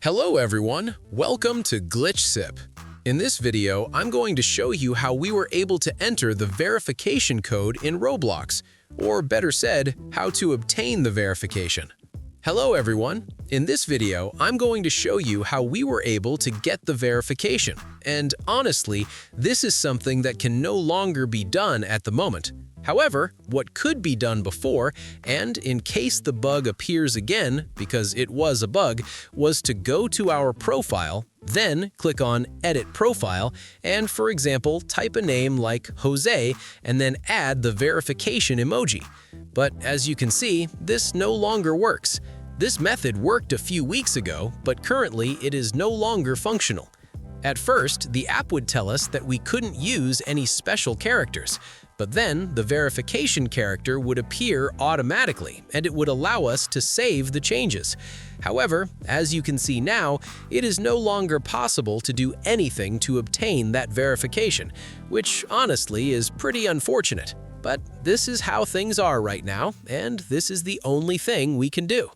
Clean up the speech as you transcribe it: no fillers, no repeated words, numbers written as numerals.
Hello everyone, welcome to Glitch Sip. In this video, I'm going to show you how we were able to enter the verification code in Roblox, or better said, how to obtain the verification. Hello everyone, in this video, I'm going to show you how we were able to get the verification, and honestly, this is something that can no longer be done at the moment. However, what could be done before, and in case the bug appears again, because it was a bug, was to go to our profile, then click on Edit Profile, and for example, type a name like Jose, and then add the verification emoji. But as you can see, this no longer works. This method worked a few weeks ago, but currently it is no longer functional. At first, the app would tell us that we couldn't use any special characters, but then the verification character would appear automatically and it would allow us to save the changes. However, as you can see now, it is no longer possible to do anything to obtain that verification, which honestly is pretty unfortunate. But this is how things are right now, and this is the only thing we can do.